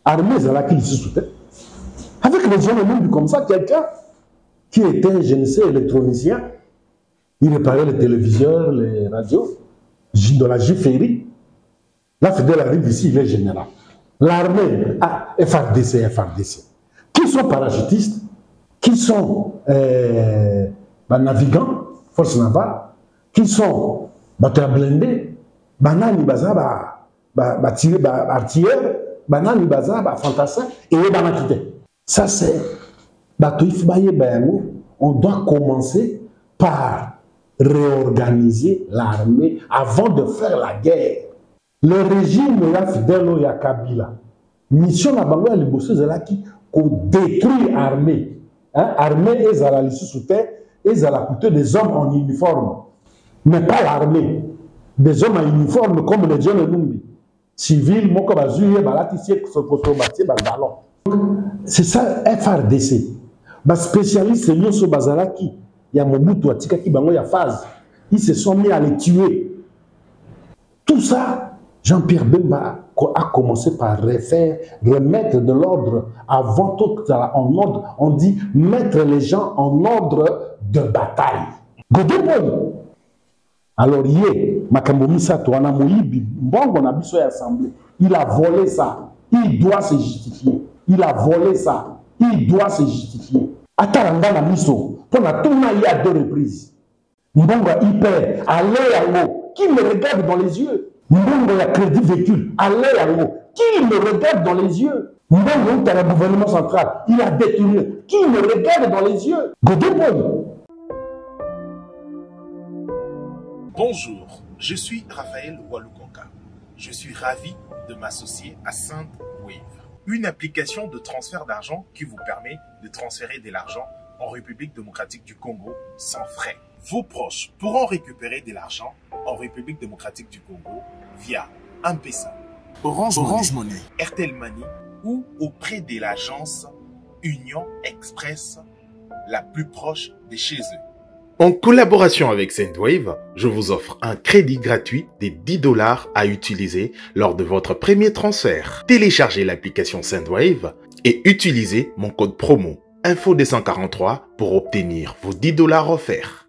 Armée Zalaki ici soutient. Avec les gens, même comme ça, quelqu'un qui était, je ne sais, électronicien, il réparait les téléviseurs, les radios, dans la Giférie. Là, Fidel arrive ici, il est général. L'armée, FRDC. Qui sont parachutistes, qui sont navigants, force navale, qui sont blindés, banani baza, artilleurs, banani baza, fantassins, et banakité. Ça, c'est, on doit commencer par réorganiser l'armée avant de faire la guerre. Le régime là, Fidel ya Kabila, mission na bango ya liboso ezalaki ko détruire l'armée. Armée ezala lissu sous terre, ezala plutôt des hommes en uniforme, mais pas l'armée. Des hommes en uniforme comme les jeunes Numbi. Civil, moko bazuye balati sie so photo batie ballon. C'est ça FRDC. Ba spécialiste nyonso bazalaki ya Mobutu atikaki bango ya phase. Ils se sont mis à les tuer. Tout ça, Jean-Pierre Bemba a commencé par remettre de l'ordre avant tout en ordre. On dit mettre les gens en ordre de bataille. Godeboy. Alors, il a volé ça. Il doit se justifier. Il a volé ça. Il doit se justifier. Ataranga miso. Pour la tourner à 2 reprises. Mbongo hyper. Allez à l'eau. Qui me regarde dans les yeux? Mbongo ya crédit véhicule, allez à l'eau. Qui me regarde dans les yeux? Mbongo est le gouvernement central, il a détourné. Qui me regarde dans les yeux? Godeboy. Bonjour, je suis Raphaël Walukonka. Je suis ravi de m'associer à SendWave, une application de transfert d'argent qui vous permet de transférer de l'argent en République démocratique du Congo sans frais. Vos proches pourront récupérer de l'argent en République démocratique du Congo via M-Pesa, Orange Money, Airtel Money ou auprès de l'agence Union Express la plus proche de chez eux. En collaboration avec SendWave, je vous offre un crédit gratuit de 10 $ à utiliser lors de votre premier transfert. Téléchargez l'application SendWave et utilisez mon code promo Info243 pour obtenir vos 10 $ offerts.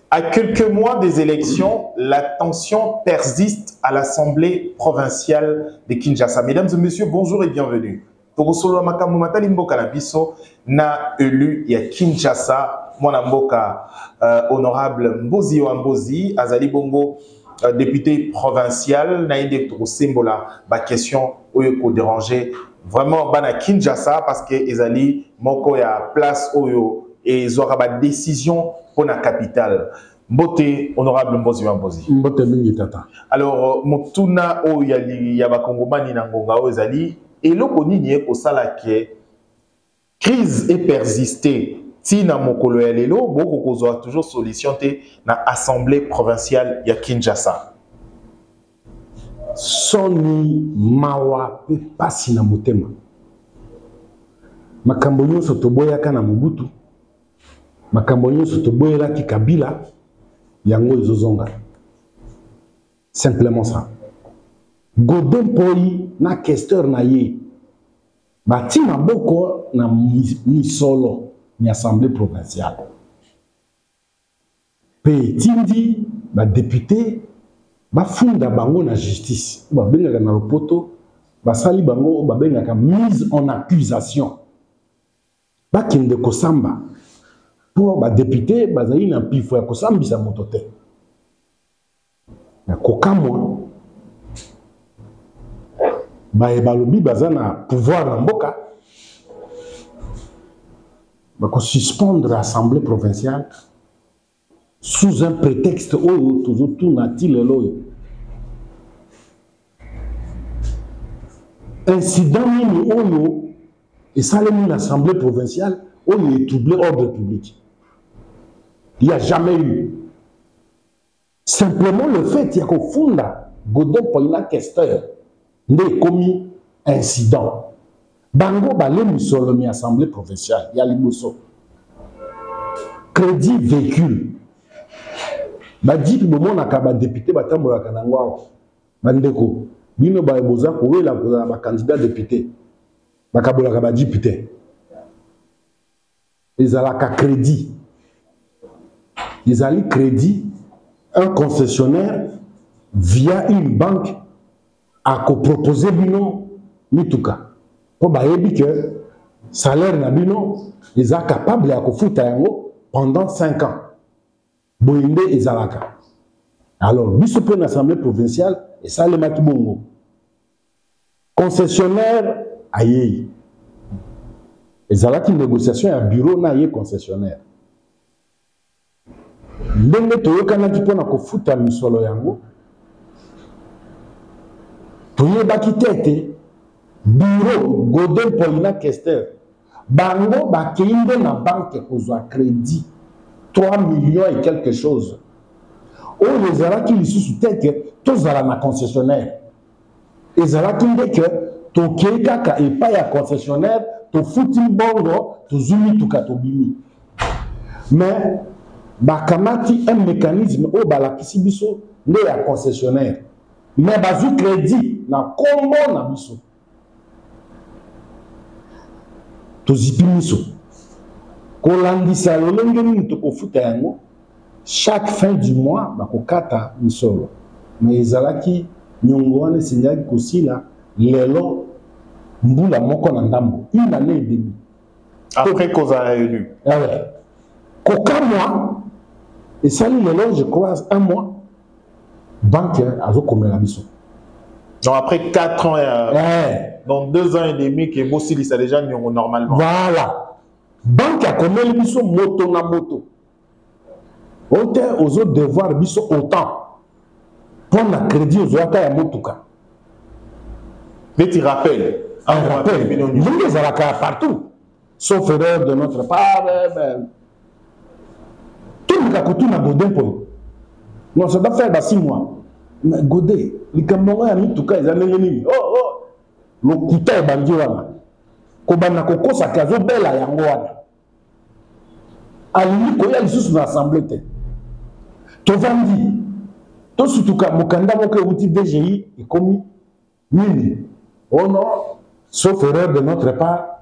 À quelques mois des élections, la tension persiste à l'Assemblée provinciale de Kinshasa. Mesdames et messieurs, bonjour et bienvenue. Togosolo makambo matali mboka na biso na élu ya Kinshasa, mwana mboka honorable Mbozi Wambozi, azali bongo député provincial, na inde tokosembola ba question oyo ko déranger vraiment bana Kinshasa parce que ezali moko ya place oyo et ils auront ba décision pour la capitale. Mbote, honorable Mbozi Wambozi. Mbote mingi tata. Alors, motuna o ya ba kongomani na ngonga o ezali eloko nini e kosala ke crise est persistée. Tina mokolo ya lelo boko kozwa toujours solution te na assemblée provinciale ya Kinshasa. Soni mawa pe pasi na motema. Makambo nyonso toboyaka na Mobutu. Makambo nyonso toboyelaki Kabila yango ezozonga. Simplement ça. Godin Poi na questeur na ye. Bati maboko na misolo ni assemblée provinciale. Pe tindi ba député ba funda bango na justice. Ba bengaka na lopoto ba sali bango ba bengaka mise en accusation. Ba kinde kosamba. Pour les députés, ils ont pu faire ça, ils ont pu pouvoir suspendre l'Assemblée provinciale sous un prétexte où tout n'a-t-il incident et ça l'Assemblée provinciale où il est troublé ordre public. Il n'y a jamais eu. Simplement le fait qu'il y a qu'au fond, Godin Poina questeur, n'est commis incident. Bango balé musolomi assemblée provinciale, il y a l'imoso. Crédit véhicule. Badi puis bon nakaba député batambola kanangwa. Bandeko, bino ba boza ko la candidat député. bakabolaka ba député. Ils ont un crédit. Ils ont un crédit, un concessionnaire via une banque à proposer bino mituka. Pour que le salaire na bino, ils sont capables de foutre pendant 5 ans. Boinde ezalaka. Alors, biso pour l'Assemblée provinciale, et ça le matibongo. Concessionnaire, aïe. Ezalaki négociation à bureau na yé concessionnaire. Ndenge toyokana ki pona kofuta misolo yango. Toyebaki tete bureau Godin Paulina Kester. Bango bakeinde na banque kozwa crédit 3 millions et quelque chose. Oh, les alaki lisusu teke tozala na concessionnaire. Ezalaki ndeke toke kaka epa ya concessionnaire to futi bongo to zumi tuka to bimi. Mais bakamati un mécanisme au balakisi biso nde ya concessionnaire. Mais bazu crédit na kombo na biso. To zipi miso. Kolandisa lolenge nini to kofuta yango. Chaque fin du mois, bakokata misolo. Mais ezalaki nyongo wana singaki kosila lelo mbula moko na ndambo. Une année et demie. Après qu'on a élu. Ah ouais. Koka mois, et ça lelo, je crois, un mois, banque a comme la biso. Donc après 4 ans, donc 2 ans et demi, que Bossili, ça déjà nyongo normalement. Voilà. Banque a comme la biso moto na moto. Autant aux autres devoirs biso autant. Pour la crédit aux autres à motuka. Mais tu rappelles. Un rappel. Nous les avons partout. Sauf erreur de notre part. Tout le monde a Godin pour. Non, ça doit faire 6 mois. Mais Godin, les Camerounais ont mis tout cas, ils ont mis. Oh, le couteau est bandit. Kobana koko sa kazo bela yango wana. Ali ko ya lisusu na assemblée. Tovandi, to surtout ka mokanda moke outil DGI et commis nini. Oh non, sauf erreur de notre part,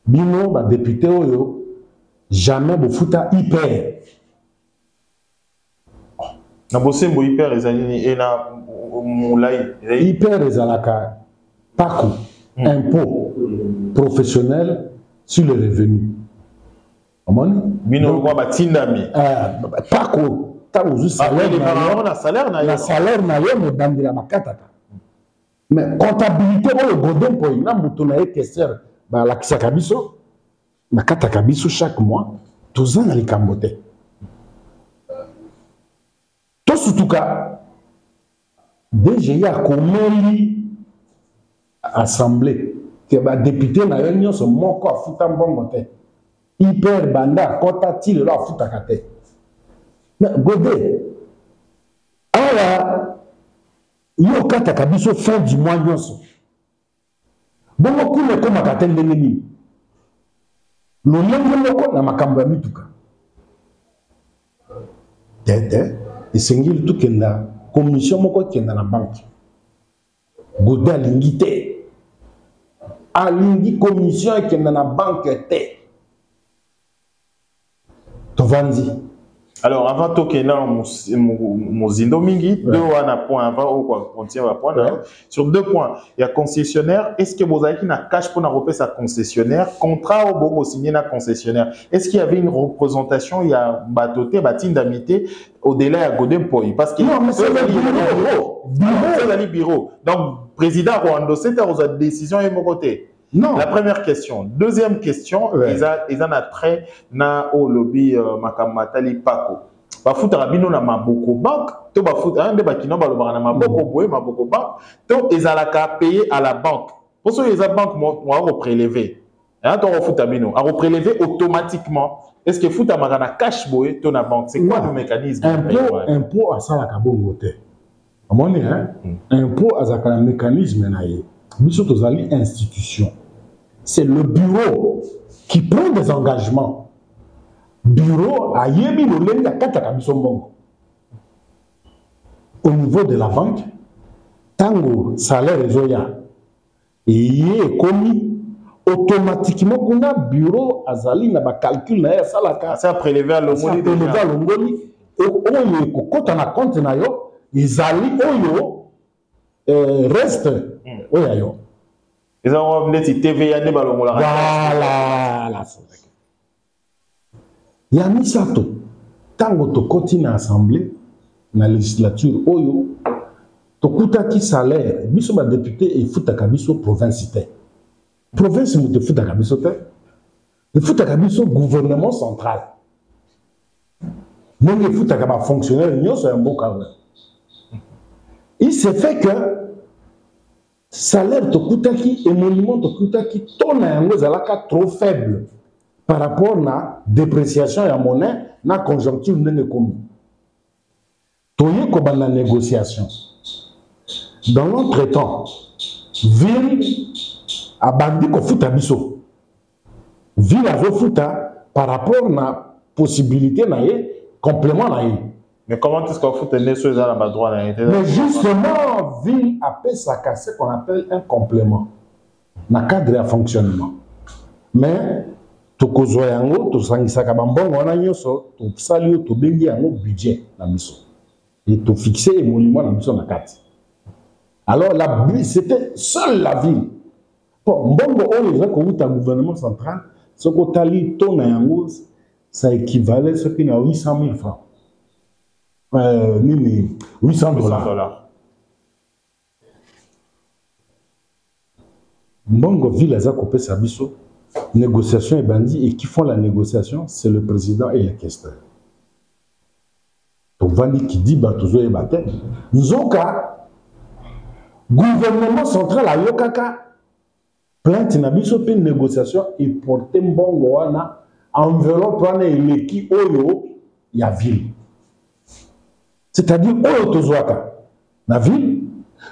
bino ba député oyo jamais bo futa hyper. Na bosembo hyper ezalini et na moulai. Hyper ezalaka paku impôt professionnel sur le revenu. Amoni bino kwa batindami. Paku salaire na yo me bandila makataka. Mais comptabilité au Godin pour une amouton et question la kisakabiso makataka biso chaque mois tous ans ali kambote. To sutuka DGI a komeli assemblée que ba député na yo nyonso moko afuta mbongo te. Hyper banda kota ti le afuta kate. Mais Godin, alors, yo kata kabiso fin du mois nyonso. Bongo kule koma katende nini. Lolenge moko na makambo ya mituka. Tete, esengili tu kenda commission moko kenda na banque. Godin alingi te. Alingi commission kenda na banque te. Tovandi. Alors, avant tout que mon zindo mingi, deux points avant ou quoi, on tient à point. Sur 2 points, il y a concessionnaire. Est-ce que vous avez qui n'a cash pour n'arroper sa concessionnaire? Contrat au beau signé na concessionnaire. Est-ce qu'il y avait une représentation? Il y a batoté, batine d'amitié au-delà à Godin Poi. Parce que non, mais c'est le bureau. Donc, président Rwanda, c'était aux décisions et mon côté. Non. La première question. Deuxième question, ils en a trait na au lobby makamatali pako. Bafuta rabino na maboko bank, to bafuta un de bakino balobara na maboko boye maboko bank, to ezalaka payer à la banque. Pour ça les banques vont reprélever. Hein, to bafuta bino, a reprélever automatiquement. Est-ce que futa magana cash boye to na banque? C'est quoi le mécanisme? Impôt à ça la kabongo te. Amoni hein? Impôt à ça un mécanisme na ye. Biso tozali institution. C'est le bureau qui prend des engagements. Bureau a yebi le lenga kataka biso mbongo. Au niveau de la banque, tango salaire ezoya. Et yé commis automatiquement, on a bureau, azali, na ba calcul, na ya salaka. Ça a prélevé à l'ongoli. Prélevé à l'ongoli. Et oyo, quand on a compte na yo, izali, oyo, reste, oyo yo. Ils ont revenu de TVA, ne balongola. Voilà, la chose. Il y a mis ça tout. Tant que tu continues à l'Assemblée, dans la législature, oyo, tu coûtes qui salaire, biso ba député et foutaka biso provincité. Province mu te foutaka biso te. Le foutaka biso gouvernement central. Non le foutaka ba fonctionnaire nyo so un beau cadre. Il s'est fait que salaire te coûte qui émolument te coûte qui ton yango zalaka trop faible par rapport na dépréciation ya monnaie na conjoncture ndenge komi. Toye ko ba na négociation. Dans l'entretemps, ville a bandi ko futa biso. Ville a futa par rapport na possibilité na ye complément na ye. Mais comment est-ce qu'on fout les choses dans la droite? Mais justement, ville a fait ça ce qu'on appelle un complément. Na cadre à fonctionnement. Mais to kozwa yango to sangisa ka bambongo wana nyoso to salio to bengi yango budget na miso. Et to fixer émolument na miso na kati. Alors c'était seule la ville. Bon, mbongo oyo eza ko uta gouvernement central, ce ko tali to na yango ça équivalait ce qui na 800 000 francs. 800 dollars. Mbongo ville a coupé sa biso, négociation et bandit, et qui font la négociation, c'est le président et les questeurs. Donc, Vani qui dit, Batozo et Baten, nous avons qu'à gouvernement central à Yokaka, plainte na biso pe négociation et porter Mbongo wana, enveloppe wana et l'équipe oyo, ya ville. C'est-à-dire, oyo tozwaka na ville,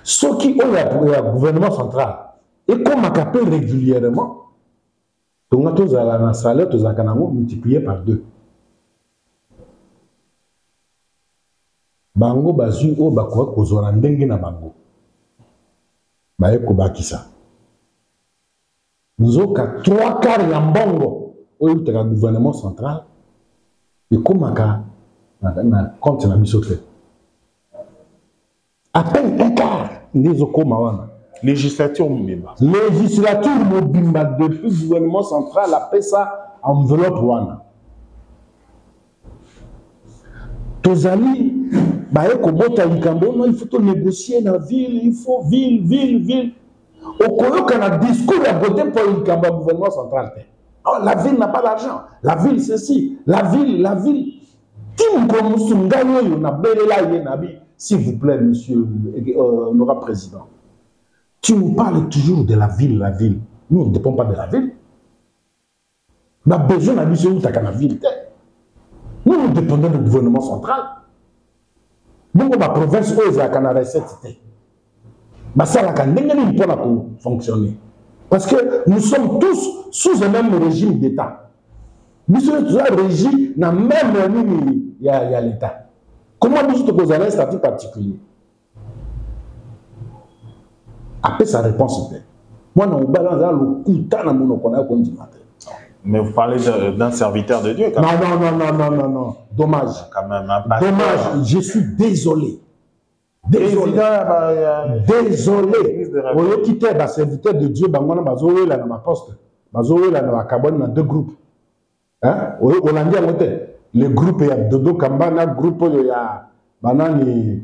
ce qui oyo gouvernement central, et comme on régulièrement, donc on a un salaire multiplié par 2. Bango bazu o bakwa kozora ndenge na bango. Baye kobakisa. Nous avons 3 quarts ya mbongo oyo teka gouvernement central et comme na compte na bisote. À peine un quart des Okomawana. Législature Mobimba. Législature Mobimba depuis le gouvernement central a fait ça enveloppe wana. Tozali, il faut négocier dans la ville, il faut ville. Au Koyo, quand a discours à voter pour le gouvernement central. Oh, la ville n'a pas d'argent. La ville, ceci. La ville. Tim comme Sungayo, na belela yenabi. S'il vous plaît, monsieur l'honorable président, tu nous parles toujours de la ville. Nous, on ne dépend pas de la ville. On a besoin de la ville. Nous, nous dépendons du gouvernement central. Nous, la province, on a une recette. Ça va fonctionner. Parce que nous sommes tous sous un même régime d'État. Nous sommes tous un régime, dans le même régime, il y a l'État. Comment nous sommes un statut particulier? Après sa réponse, moi, je suis mais vous parlez d'un serviteur de Dieu quand même. Non. Dommage. Quand même, dommage. Je suis désolé. Désolé. Vous quittez le serviteur de Dieu, vous avez ma poste. Vous avez dans 2 groupes. Le groupe, il y a Dodo Kambana, le groupe, il y a Banani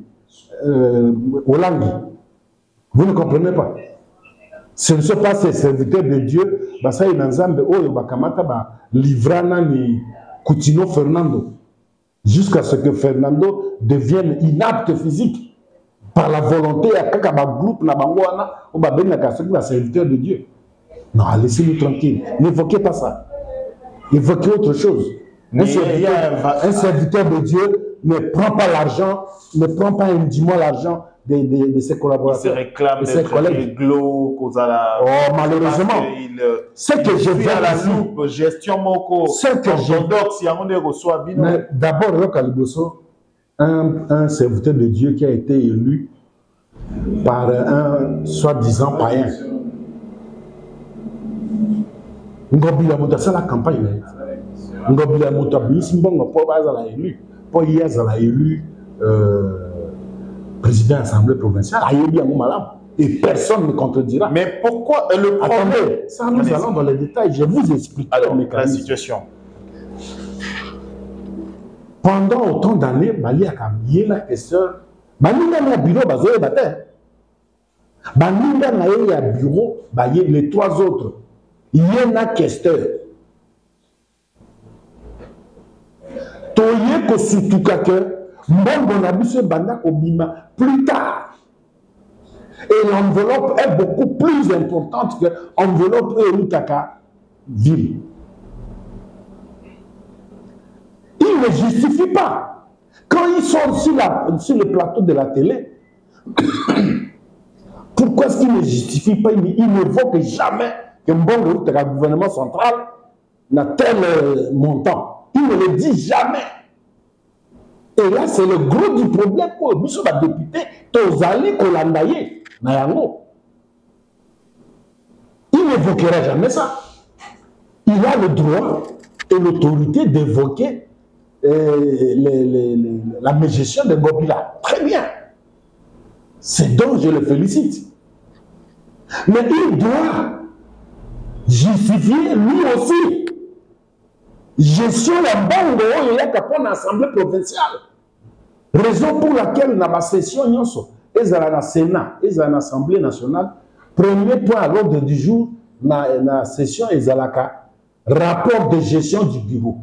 Olangi. Vous ne comprenez pas. Ce ne sont pas ces serviteurs de Dieu. Ça y est dans Zambé, Livrana ni Coutinho Fernando. Jusqu'à ce que Fernando devienne inapte physique. Par la volonté, à Kakaba groupe, na Bangoana, ou un serviteur de Dieu. Non, laissez-nous tranquille. N'évoquez pas ça. Évoquez autre chose. Un serviteur de Dieu ne prend pas l'argent, ne prend pas indûment l'argent de ses collaborateurs. Il se réclame d'être réglo, oh, malheureusement. Ce que je veux à la loupe, gestion moko, mais d'abord, un serviteur de Dieu qui a été élu par un soi-disant païen. Ngobila moto la campagne. Ngobila moto mbongo po bazala élu. Po yazala élu président de l'Assemblée provinciale. Ayebi amou malam. Et personne ne contredira. Mais pourquoi le problème? Attendez, ça nous allons dans les détails. Je vous explique la situation. Pendant autant d'années, Bali a cambié la question. Bali a bureau, bazoé bataille. Bali a bureau, les trois autres. Il y a un questeur. Toye ko sutukake, mbongo na biso banda ko bima plus tard. Et l'enveloppe est beaucoup plus importante que l'enveloppe Erutaka ville. Il ne justifie pas. Quand ils sont sur le plateau de la télé, pourquoi est-ce qu'ils ne justifient pas? Ils n'évoquent jamais que Mbongo, le gouvernement central, n'a tel montant. Ils ne le disent jamais. Et là, c'est le gros du problème pour nous, les députés, Tozali Kolandaye, Nayango. Il n'évoquera jamais ça. Il a le droit et l'autorité d'évoquer la mégestion de Ngobila. Très bien. C'est donc je le félicite. Mais il doit justifier lui aussi. Gestion la banque il y a qu'à l'Assemblée provinciale. Raison pour laquelle dans la session, ils ont la Sénat, ils ont l'Assemblée nationale. Premier point à l'ordre du jour, dans la session, ils ont le rapport de gestion du bureau.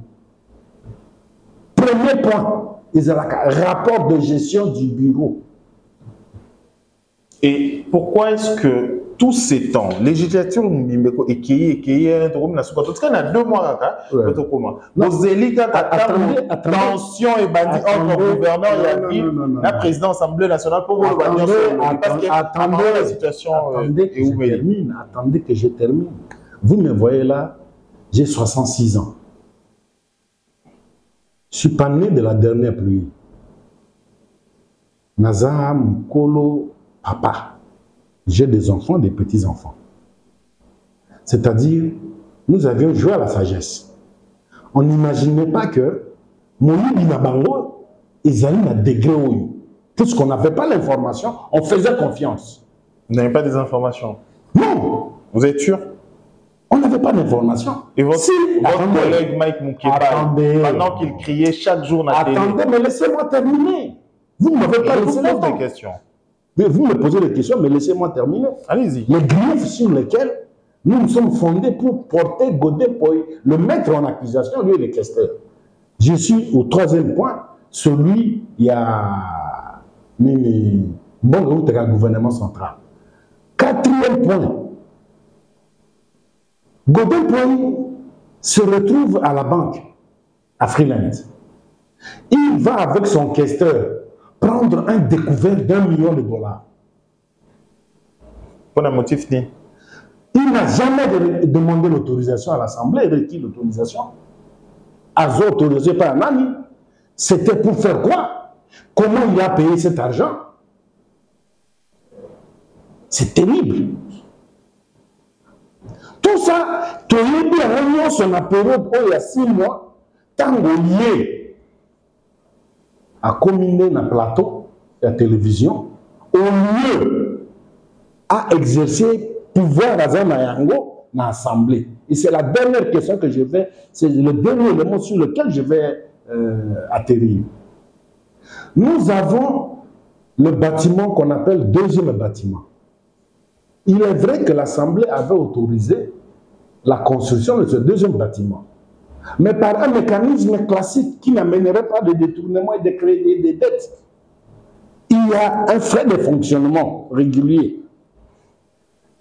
Premier point, ils ont le rapport de gestion du bureau. Et pourquoi est-ce que tous ces temps, législature et qui est a 2 mois, tension et bandit entre le gouverneur et la ville, la présidente de l'Assemblée nationale pour vous le attendez la situation attendez que je termine. Vous me voyez là, j'ai 66 ans. Je suis pas né de la dernière pluie. Naza Mukolo papa. J'ai des enfants, des petits-enfants. C'est-à-dire, nous avions joué à la sagesse. On n'imaginait pas que Moïse Binabango, ils allaient à degré où. Puisqu'on n'avait pas l'information, on faisait confiance. Vous n'avez pas des informations? Non. Vous êtes sûr? On n'avait pas d'information. Et votre collègue Mike Moukeba, pendant qu'il criait chaque jour dans la télé. Attendez, mais laissez-moi terminer. Vous ne m'avez pas laissé des questions. Mais vous me posez des questions, mais laissez-moi terminer. Allez-y. Les griefs sur lesquels nous nous sommes fondés pour porter Godé, pour le mettre en accusation, lui, les questeurs. Je suis au 3e point, celui, il y a le gouvernement central. 4e point, Godé se retrouve à la banque, à Freeland. Il va avec son questeur prendre un découvert d'$1 million. Pour un motif ni. Il n'a jamais demandé l'autorisation à l'Assemblée, requis l'autorisation. Azo autorisé par un ami. C'était pour faire quoi? Comment il a payé cet argent? C'est terrible. Tout ça, tu as bien son apéro il y a 6 mois, tant lié à combiner dans le plateau de la télévision, au lieu à exercer pouvoir à Zanayango dans l'Assemblée. Et c'est la dernière question que je vais, c'est le dernier élément sur lequel je vais atterrir. Nous avons le bâtiment qu'on appelle 2e bâtiment. Il est vrai que l'Assemblée avait autorisé la construction de ce 2e bâtiment, mais par un mécanisme classique qui n'amènerait pas de détournement et de crédit et de dettes. Il y a un frais de fonctionnement régulier.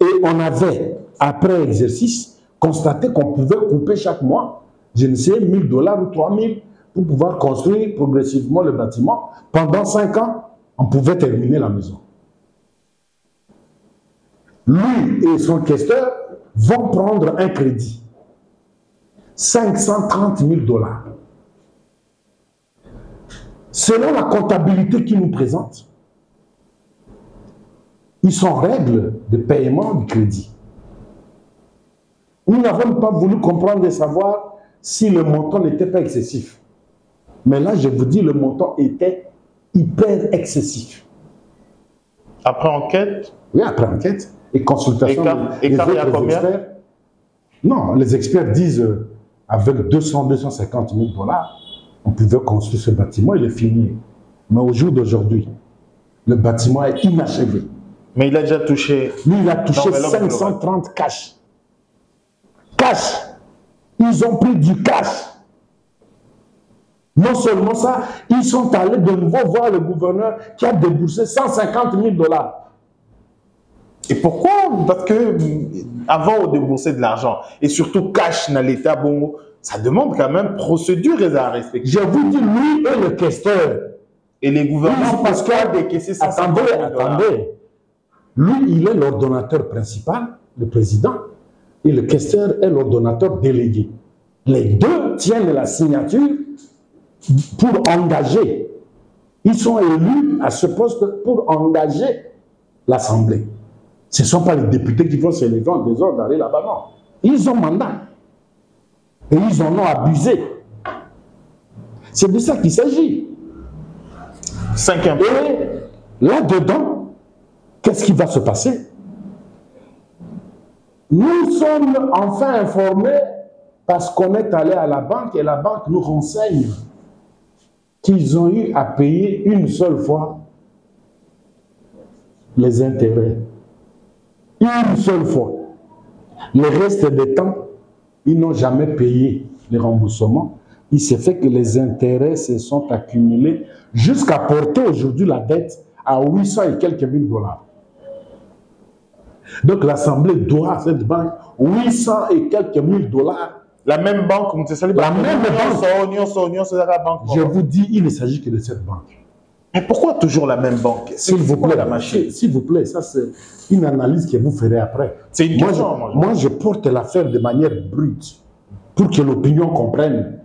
Et on avait, après exercice, constaté qu'on pouvait couper chaque mois, je ne sais, $1000 ou 3000 pour pouvoir construire progressivement le bâtiment. Pendant 5 ans, on pouvait terminer la maison. Lui et son questeur vont prendre un crédit. $530 000. Selon la comptabilité qu'ils nous présentent, ils sont en règle de paiement du crédit. Nous n'avons pas voulu comprendre et savoir si le montant n'était pas excessif. Mais là, je vous dis, le montant était hyper excessif. Après enquête? Oui, après enquête et consultation des autres experts. Non, les experts disent avec 200-250 000 $, on pouvait construire ce bâtiment, il est fini. Mais au jour d'aujourd'hui, le bâtiment est inachevé. Mais il a déjà touché... Lui, il a touché 530 cash. Cash. Ils ont pris du cash. Non seulement ça, ils sont allés de nouveau voir le gouverneur qui a déboursé 150 000 $. Et pourquoi? Parce que avant de débourser de l'argent, et surtout cash dans l'État, bon, ça demande quand même procédure à respecter. Je vous dis, lui et le questeur. Et les gouvernements, parce que décaisser ça. Attendez. Lui, il est l'ordonnateur principal, le président, et le questeur est l'ordonnateur délégué. Les deux tiennent la signature pour engager. Ils sont élus à ce poste pour engager l'Assemblée. Ce ne sont pas les députés qui vont se lever en désordre d'aller là-bas, non. Ils ont mandat. Et ils en ont abusé. C'est de ça qu'il s'agit. Cinquième. Et là-dedans, qu'est-ce qui va se passer? Nous sommes enfin informés parce qu'on est allé à la banque et la banque nous renseigne qu'ils ont eu à payer une seule fois les intérêts. Une seule fois. Le reste des temps, ils n'ont jamais payé les remboursements. Il s'est fait que les intérêts se sont accumulés jusqu'à porter aujourd'hui la dette à 800 et quelques mille $. Donc l'Assemblée doit à cette banque 800 et quelques mille $. La même banque, la même banque. Je vous dis, il ne s'agit que de cette banque. Mais pourquoi toujours la même banque? S'il vous plaît, la machine. S'il vous plaît, ça c'est une analyse que vous ferez après. C'est une question. Moi, je porte l'affaire de manière brute pour que l'opinion comprenne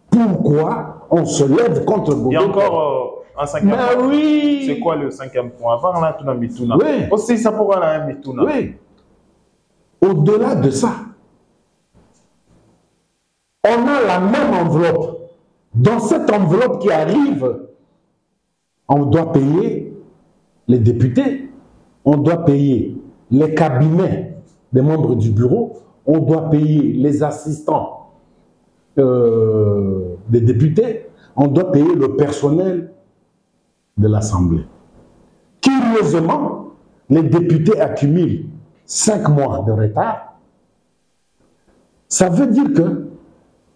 pourquoi on se lève contre Godin. Il y a encore un cinquième point. Oui. C'est quoi le cinquième point? Avant, on a tout Mituna. Oui. Aussi, ça pourra la Mituna. Oui. Au-delà de ça, on a la même enveloppe. Dans cette enveloppe qui arrive, on doit payer les députés, on doit payer les cabinets des membres du bureau, on doit payer les assistants des députés, on doit payer le personnel de l'Assemblée. Curieusement, les députés accumulent 5 mois de retard. Ça veut dire que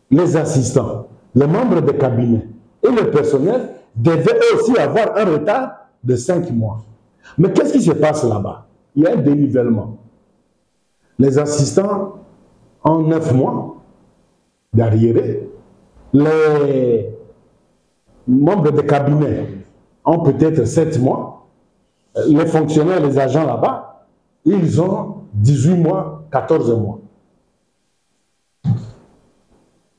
les assistants, les membres des cabinets et le personnel devaient aussi avoir un retard de 5 mois. Mais qu'est-ce qui se passe là-bas? Il y a un dénivellement. Les assistants ont 9 mois d'arriéré. Les membres des cabinets ont peut-être 7 mois. Les fonctionnaires, les agents là-bas, ils ont 18 mois, 14 mois.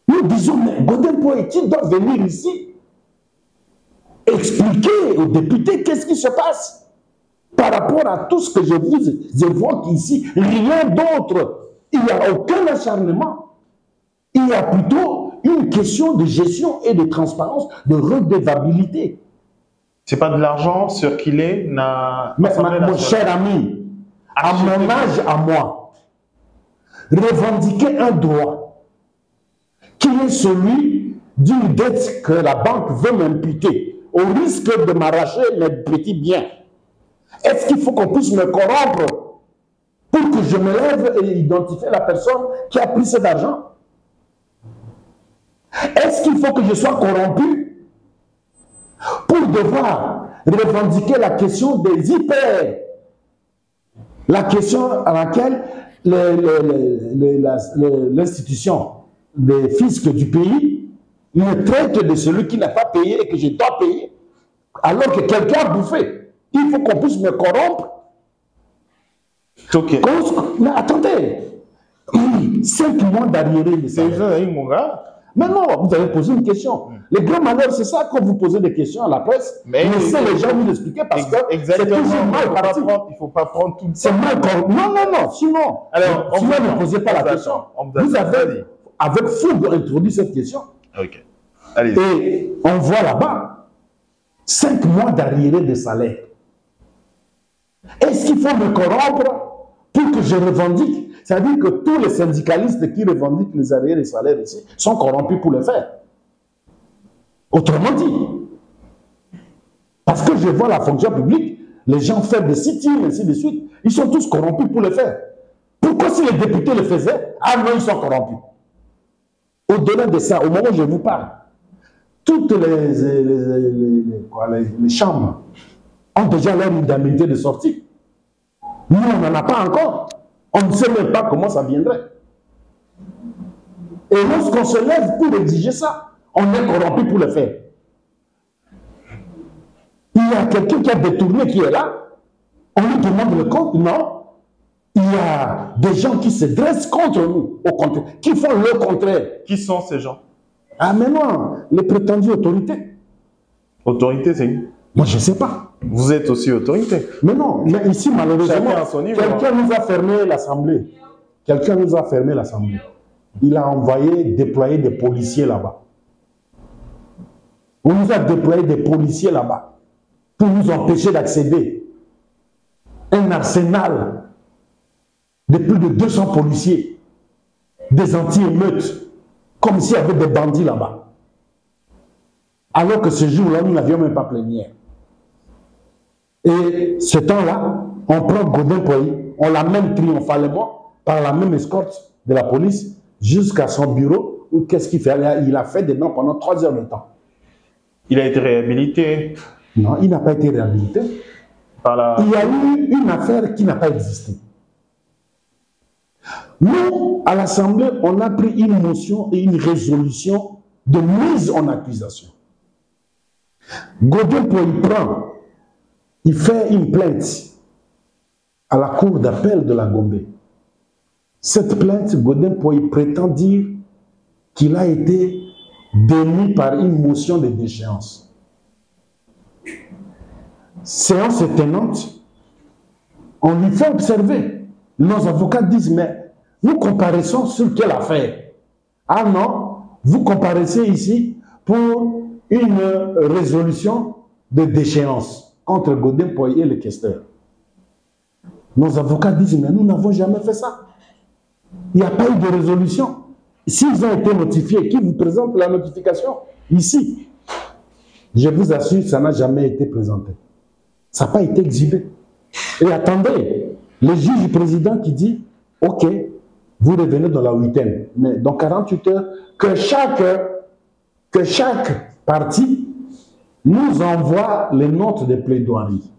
Nous disons, mais Godin Poetti doit venir ici expliquer aux députés qu'est-ce qui se passe par rapport à tout ce que je vous évoque ici. Rien d'autre. Il n'y a aucun acharnement. Il y a plutôt une question de gestion et de transparence, de redevabilité. C'est pas de l'argent circulé n'a. Mais mon cher ami, à mon âge, à moi, revendiquer un droit qui est celui d'une dette que la banque veut m'imputer, au risque de m'arracher mes petits biens. Est-ce qu'il faut qu'on puisse me corrompre pour que je me lève et identifier la personne qui a pris cet argent? Est-ce qu'il faut que je sois corrompu pour devoir revendiquer la question des hyper, la question à laquelle l'institution des fiscs du pays me traite de celui qui n'a pas payé et que je dois payer, alors que quelqu'un a bouffé? Il faut qu'on puisse me corrompre. Okay. Mais attendez, 5 mois d'arriéré. Maintenant, vous avez posé une question. Le grand malheur, c'est ça, quand vous posez des questions à la presse, laissez les gens vous expliquer parce que c'est toujours mal parti. Il ne faut pas prendre tout ça. C'est mal parti. Non, sinon, alors, sinon ne posez pas la question. Vous avez, avec fougue, introduit cette question. Ok. Allez. Et on voit là-bas 5 mois d'arriérés de salaire. Est-ce qu'il faut me corrompre pour que je revendique? C'est-à-dire que tous les syndicalistes qui revendiquent les arriérés de salaire ici sont corrompus pour le faire. Autrement dit, parce que je vois la fonction publique, les gens font des sit-ins, ainsi de suite, ils sont tous corrompus pour le faire. Pourquoi si les députés le faisaient, ah non, ils sont corrompus? Au-delà de ça, au moment où je vous parle, toutes les chambres ont déjà leur indemnité de sortie. Nous, on n'en a pas encore. On ne sait même pas comment ça viendrait. Et lorsqu'on se lève pour exiger ça, on est corrompu pour le faire. Il y a quelqu'un qui a détourné qui est là, on lui demande le compte, non. Il y a des gens qui se dressent contre nous, au contraire, qui font le contraire. Qui sont ces gens? Ah mais non, les prétendues autorités. Autorité, c'est qui? Moi, je ne sais pas. Vous êtes aussi autorité. Mais non, mais ici, malheureusement, quelqu'un nous a fermé l'Assemblée. Quelqu'un nous a fermé l'Assemblée. Il a déployé des policiers là-bas. On nous a déployé des policiers là-bas pour nous empêcher d'accéder. Un arsenal de plus de 200 policiers, des anti-émeutes, comme s'il y avait des bandits là-bas. Alors que ce jour-là, nous n'avions même pas plénière. Et ce temps-là, on prend Godin Poyi, on l'amène triomphalement par la même escorte de la police jusqu'à son bureau. Où qu'est-ce qu'il fait? Il a fait des noms pendant 3 heures de temps. Il a été réhabilité? Non, il n'a pas été réhabilité. Il y a eu une affaire qui n'a pas existé. Nous, à l'Assemblée, on a pris une motion et une résolution de mise en accusation. Godin Poyi prend, il fait une plainte à la cour d'appel de la Gombe. Cette plainte, Godin Poyi prétend dire qu'il a été démis par une motion de déchéance. Séance tenante, on lui fait observer. Nos avocats disent, mais nous comparaissons sur quelle affaire? Ah non, vous comparaissez ici pour une résolution de déchéance contre Godin Poyi et le questeur. Nos avocats disent, mais nous n'avons jamais fait ça. Il n'y a pas eu de résolution. S'ils ont été notifiés, qui vous présente la notification? Ici. Je vous assure, ça n'a jamais été présenté. Ça n'a pas été exhibé. Et attendez, le juge président qui dit, ok, vous revenez dans la 8e, mais dans 48 heures, que chaque partie nous envoie les notes de plaidoirie.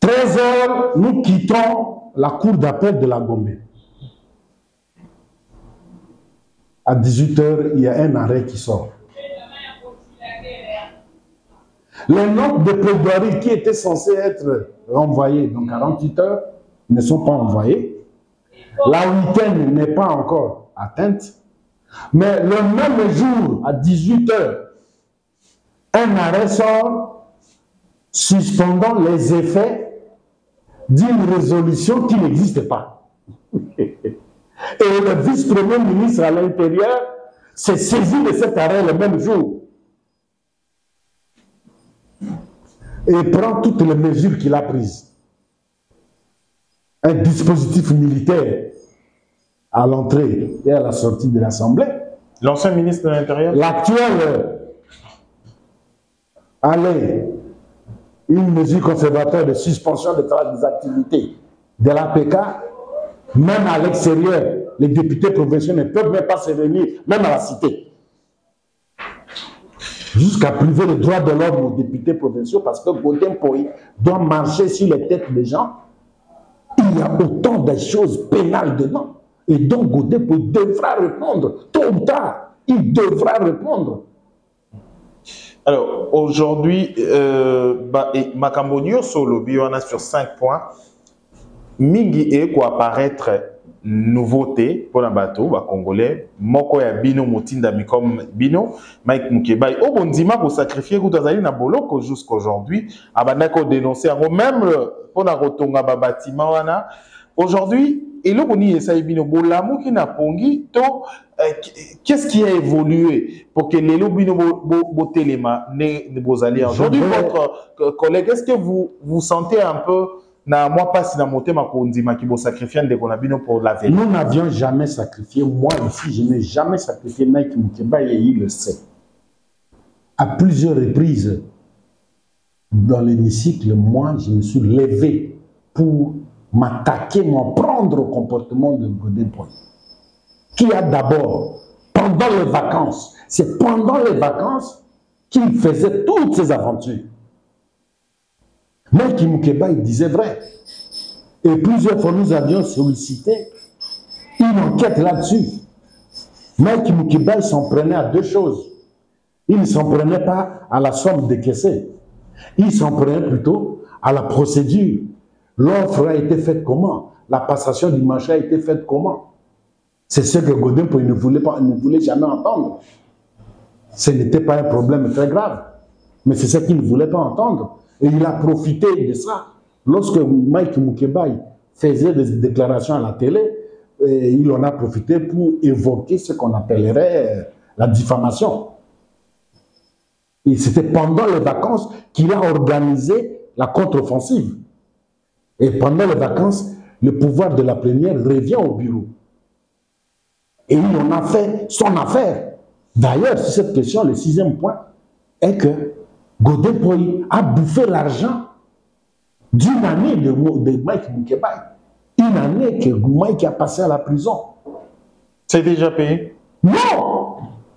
13 heures, nous quittons la cour d'appel de la Gombe. À 18 heures, il y a un arrêt qui sort. Les notes de plaidoirie qui étaient censées être renvoyées dans 48 heures ne sont pas envoyées. La 8e n'est pas encore atteinte. Mais le même jour, à 18 heures, un arrêt sort suspendant les effets d'une résolution qui n'existe pas. Et le vice-premier ministre à l'Intérieur s'est saisi de cet arrêt le même jour. Et prend toutes les mesures qu'il a prises. Un dispositif militaire à l'entrée et à la sortie de l'Assemblée. L'ancien ministre de l'Intérieur? L'actuel allait une mesure conservatoire de suspension des activités de l'APK, même à l'extérieur, les députés provinciaux ne peuvent même pas se réunir, même à la cité. Jusqu'à priver le droit de l'homme aux députés provinciaux parce que Godin Poyi doit marcher sur les têtes des gens. Il y a autant de choses pénales dedans. Et donc Godin Poyi devra répondre, tôt ou tard, il devra répondre. Alors, aujourd'hui, Makambo Nyonso Lobi, on a sur 5 points. Mingi et quoi apparaître nouveauté pour la bateau, ba Congolais, moko ya bino motinda mi comme bino, Mike Mukebai, au bondima pour sacrifier Goutazali na boloko jusqu'aujourd'hui, abandako dénoncer même pour la rotonga ba bâtiment wana. Aujourd'hui, et le boni essaye bino bolamu qui n'a pongi, to qu'est-ce qui a évolué pour que les lobino botelema ne bozali aujourd'hui votre collègue, est-ce que vous sentez un peu na moi pas si na monté ma kondima qui bo sacrifier de konabino pour la vie. Nous n'avions jamais sacrifié. Moi ici, je n'ai jamais sacrifié Mike Mukeba et il le sait. À plusieurs reprises dans l'hémicycle, moi, je me suis levé pour m'attaquer, m'en prendre au comportement de Godin Poy, qui a d'abord, pendant les vacances, c'est pendant les vacances qu'il faisait toutes ses aventures. Mike Mukeba, il disait vrai. Et plusieurs fois, nous avions sollicité une enquête là-dessus. Mike Mukeba, il s'en prenait à deux choses. Il ne s'en prenait pas à la somme décaissée. Il s'en prenait plutôt à la procédure. L'offre a été faite comment? La passation du marché a été faite comment? C'est ce que Godin ne voulait jamais entendre. Ce n'était pas un problème très grave. Mais c'est ce qu'il ne voulait pas entendre. Et il a profité de ça. Lorsque Mike Mukeba faisait des déclarations à la télé, il en a profité pour évoquer ce qu'on appellerait la diffamation. Et c'était pendant les vacances qu'il a organisé la contre-offensive. Et pendant les vacances, le pouvoir de la plénière revient au bureau. Et il en a fait son affaire. D'ailleurs, sur cette question, le sixième point est que Godin Poy a bouffé l'argent d'une année de Mike Mukeba. Une année que Mike a passé à la prison. C'est déjà payé? Non!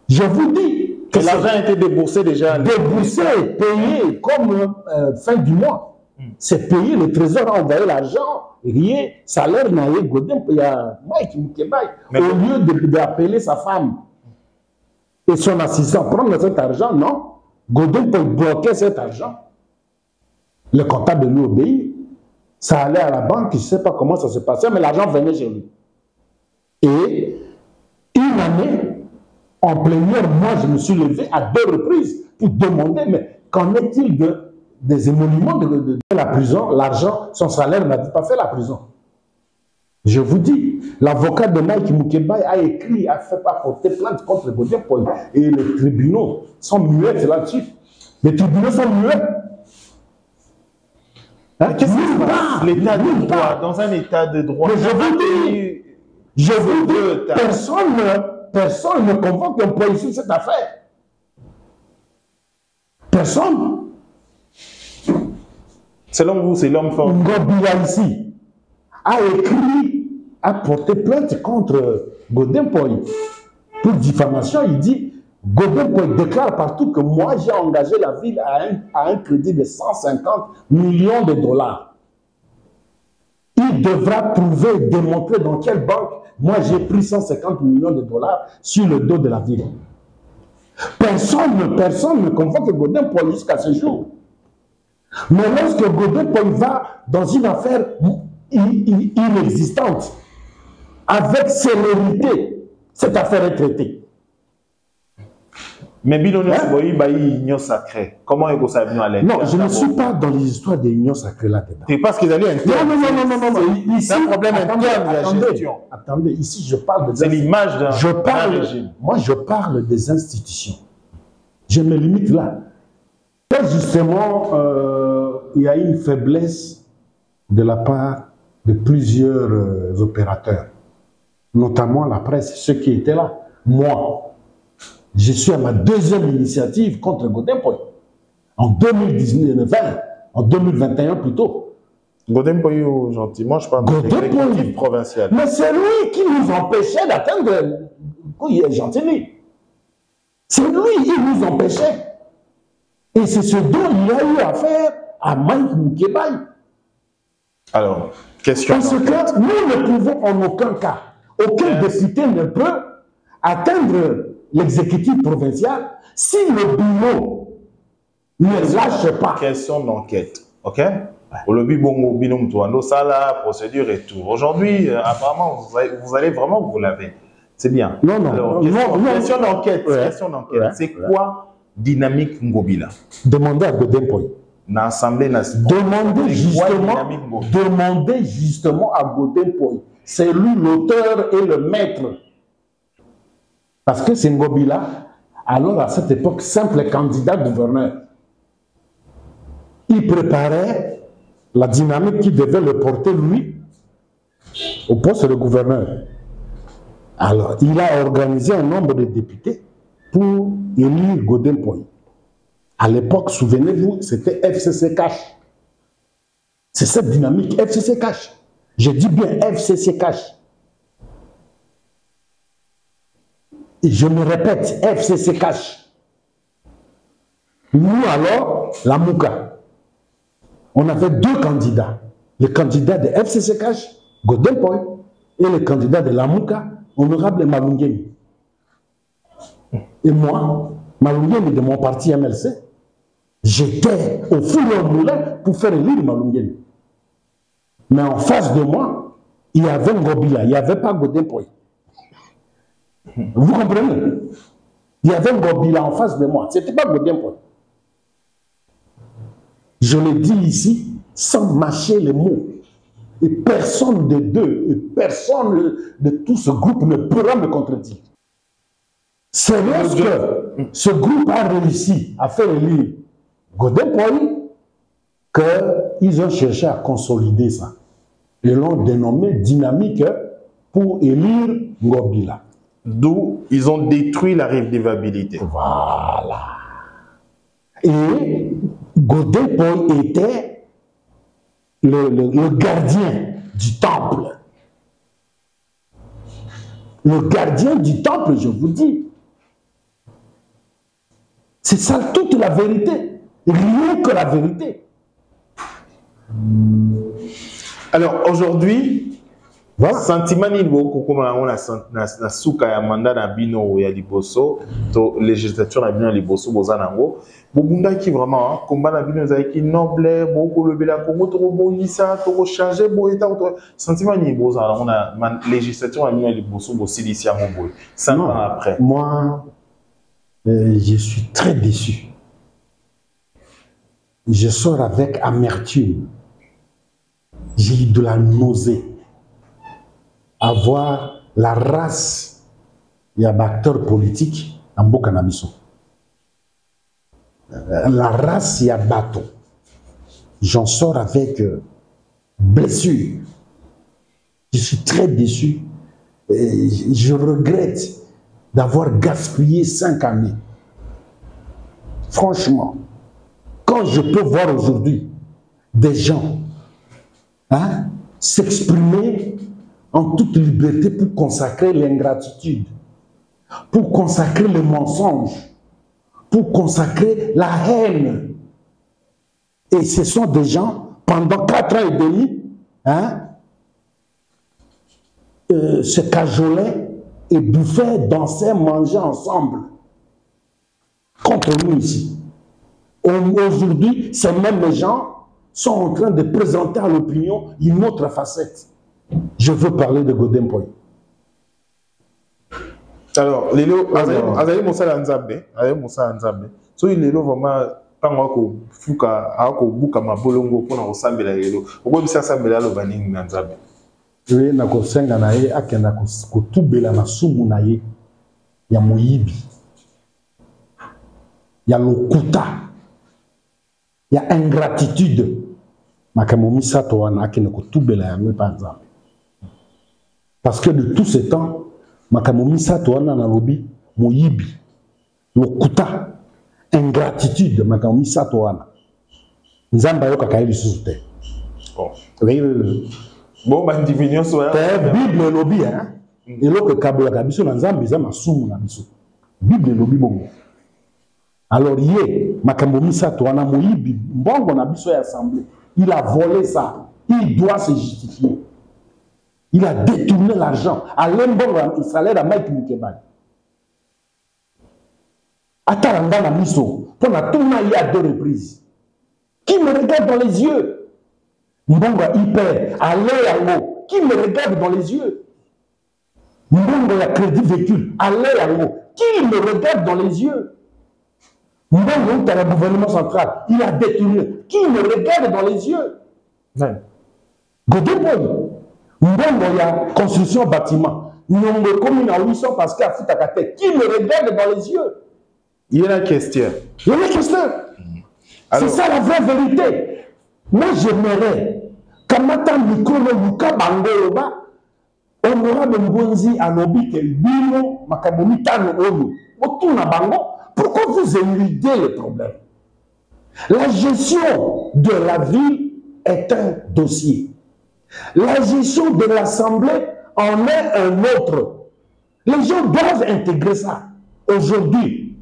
Je vous dis que l'argent a été déboursé déjà. Déboursé, payé comme fin du mois. C'est payé, le trésor a envoyé l'argent, rien, salaire n'a eu Godin, il y a Mike Mukeba. Au lieu d'appeler sa femme et son assistant prendre cet argent, non. Godin peut bloquer cet argent. Le comptable lui obéit. Ça allait à la banque, je ne sais pas comment ça se passait, mais l'argent venait chez lui. Et une année, en plénière, moi, je me suis levé à deux reprises pour demander, mais qu'en est-il des émoluments de la prison? L'argent, son salaire n'a pas fait la prison. Je vous dis, l'avocat de Mike Mukeba a écrit, a fait porter plainte contre Godin Poy. Et les tribunaux sont muets là-dessus. Les tribunaux sont muets. Hein? Qu'est-ce qui se passe? L'état de droit, dans un état de droit. Mais je vous dis, personne ne convoque un policier sur cette affaire. Personne. Selon vous, c'est l'homme fort. Ngobila ici a écrit, a porté plainte contre Godin Poy pour diffamation. Il dit, Godin Poy déclare partout que moi j'ai engagé la ville à un crédit de 150 millions de dollars. Il devra prouver, démontrer dans quelle banque moi j'ai pris 150 millions de dollars sur le dos de la ville. Personne ne convoque Godin Poy jusqu'à ce jour. Mais lorsque Godin Poy va dans une affaire inexistante, avec célérité, cette affaire est traitée. Mais Bilono Siboyi, union sacrée. Comment est-ce que ça vient à l'aide? Non, je ne suis pas dans les histoires des unions sacrées là-dedans. C'est parce qu'ils allaient interne. Non. C'est un problème interne de la gestion. Attendez, ici je parle de... C'est l'image d'un régime. Moi je parle des institutions. Je me limite là. Et justement, il y a une faiblesse de la part de plusieurs opérateurs, notamment la presse, ceux qui étaient là. Moi, je suis à ma deuxième initiative contre Godin Poy. En 2019, en 2021 plutôt. Godin Poy, gentiment, je parle de l'exécutif provincial. Mais c'est lui qui nous empêchait d'atteindre Gentilly. C'est lui qui nous empêchait. Et c'est ce dont il a eu affaire à Mike Mukeba. Alors, question. Parce que nous ne pouvons en aucun cas, aucun député ne peut atteindre l'exécutif provincial si le bureau ne lâche pas. Question d'enquête, ok? Au lobby, bon, binôme, tout, ça, la procédure et tout. Aujourd'hui, apparemment, vous allez vraiment vous laver. C'est bien. Non, non. Alors, question d'enquête. Question d'enquête. Ouais. C'est quoi dynamique Ngobila? Demandez à Godin Poy. Dans l'Assemblée nationale. Demandez justement à Godin Poy. C'est lui l'auteur et le maître. Parce que c'est Ngobila, alors à cette époque, simple candidat gouverneur. Il préparait la dynamique qui devait le porter, lui, au poste de gouverneur. Alors, il a organisé un nombre de députés pour élire Godin Poy. À l'époque, souvenez-vous, c'était FCC Cash. C'est cette dynamique, FCC Cash. Je dis bien FCC Cash. Et je me répète, FCC Cash. Nous alors, la Mouka, on avait deux candidats. Le candidat de FCC Cash, Godin Poy, et le candidat de la Mouka, honorable Malungeni. Et moi, Malungeni de mon parti MLC, j'étais au four au moulin pour faire élire Malungeni. Mais en face de moi, il y avait Ngobila, il n'y avait pas Godin Poy. Vous comprenez? Il y avait Ngobila en face de moi, ce n'était pas Godin Poy. Je le dis ici sans mâcher les mots. Et personne de deux, et personne de tout ce groupe ne pourra me contredire. C'est lorsque ce groupe a réussi à faire élire Godin Poy qu'ils ont cherché à consolider ça. Ils l'ont dénommé dynamique pour élire Ngobila. D'où ils ont détruit la révivabilité. Voilà. Et Godin Poy était le gardien du temple. Le gardien du temple, je vous dis. C'est ça toute la vérité. Rien que la vérité. Alors aujourd'hui, voilà. Sentiment ni beaucoup comme on a na souka ya mandat na bino ya liboso to législature na bino liboso bozanango bobunda qui vraiment combat na bino za qui noble beaucoup le bela Congo to bonisa to changer bo eta sentiment ni bozana on a législature na bino liboso bo silisia mo boy 5 ans après. Moi je suis très déçu. Je sors avec amertume. J'ai eu de la nausée à voir la race et acteurs politiques en Bokanabiso. La race et bateau. J'en sors avec blessure. Je suis très déçu. Et je regrette d'avoir gaspillé 5 années. Franchement, quand je peux voir aujourd'hui des gens s'exprimer en toute liberté pour consacrer l'ingratitude, pour consacrer le mensonge, pour consacrer la haine. Et ce sont des gens, pendant 4 ans et demi, se cajolaient et bouffaient, dansaient, mangeaient ensemble. Contre nous ici. Aujourd'hui, ces mêmes gens sont en train de présenter à l'opinion une autre facette. Je veux parler de Godin Poy. Alors, Lelo, Azaï Moussa Nzambe, so il est vraiment tant que Fuka, Ako Buka Mabolongo pour nous ressembler à Lelo. Pourquoi vous s'assembler à l'Obaning Nzambe? Oui, nako senga nae akenda ko tubela na sumu nae ya moyibi. Ya lokuta. Ya ingratitude. Makamomisa to wana akenda ko tubela ya me par exemple. Parce que de tout ce temps, Makamomisa to wana na lobi moyibi. Lokuta. Ingratitude Makamomisa to wana. Nzamba yo kakaeli susute. Oh. Oui. Bon, bah, divination soit. Bible lobby, hein. Et là que Kabola Kabiso na Nzambe za masumu na biso. Bible lobby bongo. Alors hier, makambo misato wana moyibi mbongo na biso ya assemblée. Il a volé ça. Il doit se justifier. Il a détourné l'argent. À l'embongo il salaire à Mike Mukebali. Ataranga na miso. Pour na tourna il y a 2 reprises. Qui me regarde dans les yeux? Mbongo hyper, allez yango, qui me regarde dans les yeux. Mbongo ya crédit véhicule, allez yango, qui me regarde dans les yeux. Mbongo est à la gouvernement central, il a détourné, qui me regarde dans les yeux. Godeboy, Mbongo ya construction bâtiment, Nyongo commune à 800 parce qu'il y a Foutakate, qui me regarde dans les yeux. Il y a la question. Il y a la question. C'est ça la vraie vérité. Moi, j'aimerais, Kamata Mikolo Luka Bangoloba, honorable Mbonzi Anobi Kelbino, Makabomi Tano Ono, Otuna Bango, pourquoi vous éludez le problème? La gestion de la ville est un dossier. La gestion de l'Assemblée en est un autre. Les gens doivent intégrer ça. Aujourd'hui,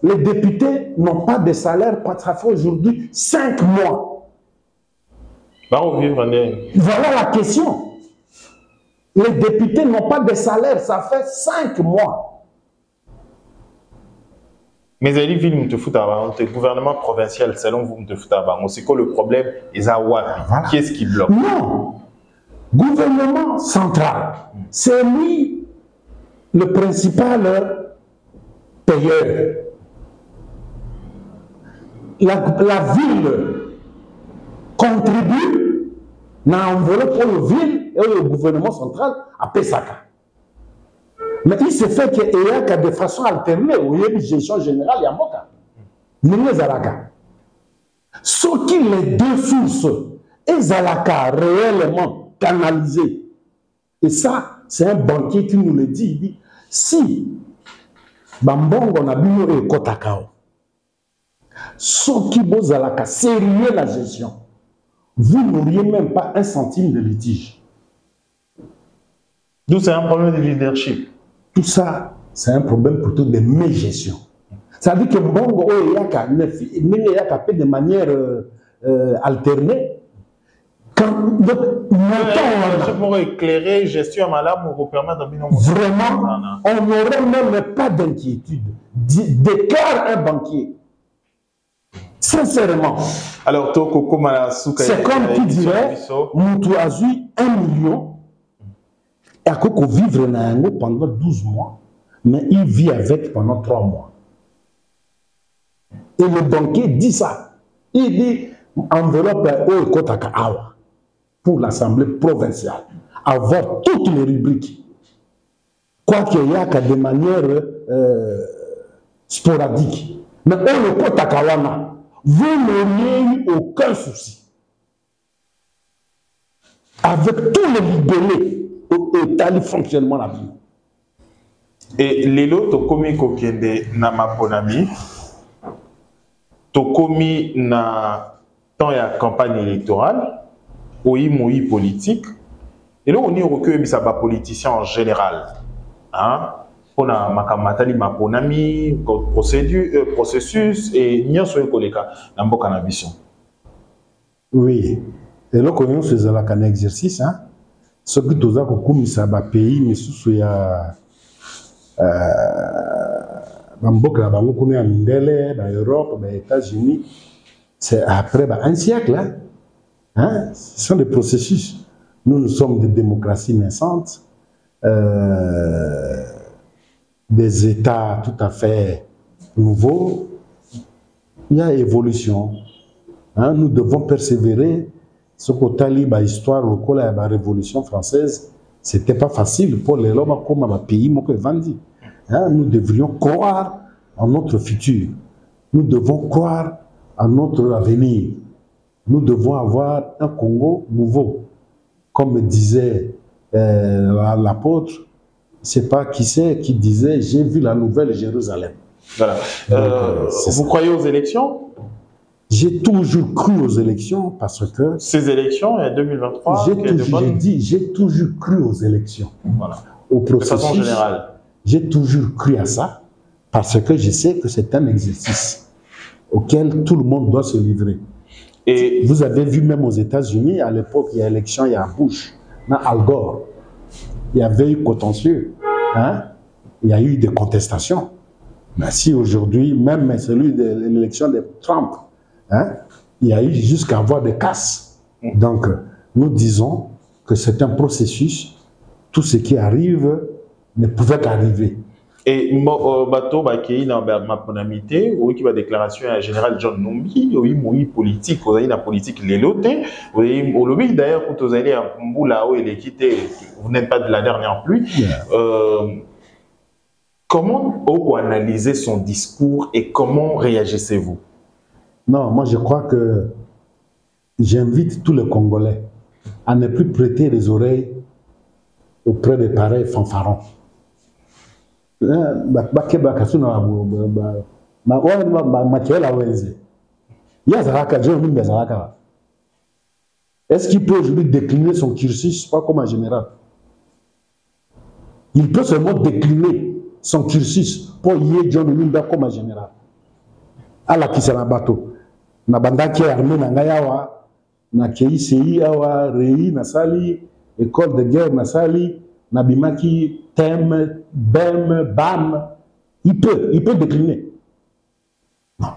les députés n'ont pas de salaire, ça fait aujourd'hui 5 mois. Voilà la question. Les députés n'ont pas de salaire, ça fait 5 mois. Mais les villes le gouvernement provincial, selon vous, c'est quoi le problème? Qui est-ce qui bloque? Non. Gouvernement central, c'est lui le principal payeur. La ville contribue dans l'enveloppe pour la ville et le gouvernement central à Pesaka. Mais il se fait qu'il y a de façon alternée, il y a une gestion générale, il y a Moka. Mais Zalaka. Ce qui les deux sources, et Zalaka réellement canalisé. Et ça, c'est un banquier qui nous le dit. Il dit, si Bambongo na bino et Kotakao, ce qui vous Zalaka, sérieux la gestion, vous n'auriez même pas un centime de litige. D'où c'est un problème de leadership. Tout ça, c'est un problème plutôt de mégestion. Ça veut dire que Mbongo il y a de manière alternée. Pour éclairer gestion malade, on vous permet de vraiment, on n'aurait même pas d'inquiétude. Déclare un banquier. Sincèrement. Alors, c'est comme qui dirait, Moutou Azui, 1 million, et à Koko vivre pendant 12 mois, mais il vit avec pendant 3 mois. Et le banquier dit ça. Il dit, enveloppe au Kotaka Awa pour l'Assemblée provinciale, avoir toutes les rubriques. Quoi qu'il y a qu'à de manière sporadique. Mais au Kotaka Wana, vous n'auriez eu aucun souci. Avec tous les libellés au tali fonctionnement la vie. Et l'élo tokomi kokende na maponami, tokomi na temps ya campagne électorale, oui politique. Et là on y recueille bisa ba politicien en général. Hein? On a makamatali maponami, processus et nyoso koleka na mboka na biso. Oui. Et là qu'on faisait la can exercice hein. Ce que tu as kokumisa ba pays mais sous ya mboka na bango kuna ya mindele, ba Europe, ba États-Unis, c'est après un siècle hein. Hein? Ce sont des processus. Nous sommes des démocraties naissantes. Des États tout à fait nouveaux, il y a évolution. Hein? Nous devons persévérer. Ce que la histoire de la Révolution française, ce n'était pas facile pour les hommes comme un pays vendu. Hein? Nous devrions croire en notre futur. Nous devons croire en notre avenir. Nous devons avoir un Congo nouveau. Comme disait l'apôtre, c'est pas qui c'est qui disait j'ai vu la nouvelle Jérusalem. Voilà. Vous croyez aux élections? J'ai toujours cru aux élections parce que ces élections en 2023. J'ai toujours cru aux élections. Voilà. Au processus, de façon générale. J'ai toujours cru à ça parce que je sais que c'est un exercice auquel tout le monde doit se livrer. Et vous avez vu même aux États-Unis à l'époque il y a élection, il y a Bush, dans Al Gore. Il y avait eu contentieux, hein? Il y a eu des contestations. Mais si aujourd'hui, même celui de l'élection de Trump, hein? Il y a eu jusqu'à avoir des casses. Donc, nous disons que c'est un processus. Tout ce qui arrive ne pouvait qu'arriver. Et bateau qui dans ma ponamité, oui qui va déclaration à général John Numbi, oui politique, vous avez la politique l'éloté, oui au lobby d'ailleurs quand vous allez à Mboula où il est quitté, vous n'êtes pas de la dernière pluie. Comment vous analysez son discours et comment réagissez-vous? Non, moi je crois que j'invite tous les Congolais à ne plus prêter les oreilles auprès des pareils fanfarons. Est-ce qu'il peut aujourd'hui décliner son cursus, pas comme un général? Il peut seulement décliner son cursus pour y John Lumba comme un général. À la Kisana bateau. Na banda qui est armé na ngayawa, na KICI awa, Rei, na sali, école de guerre na sali, na bimaki, Tem, Bem, Bam. Il peut décliner. Non,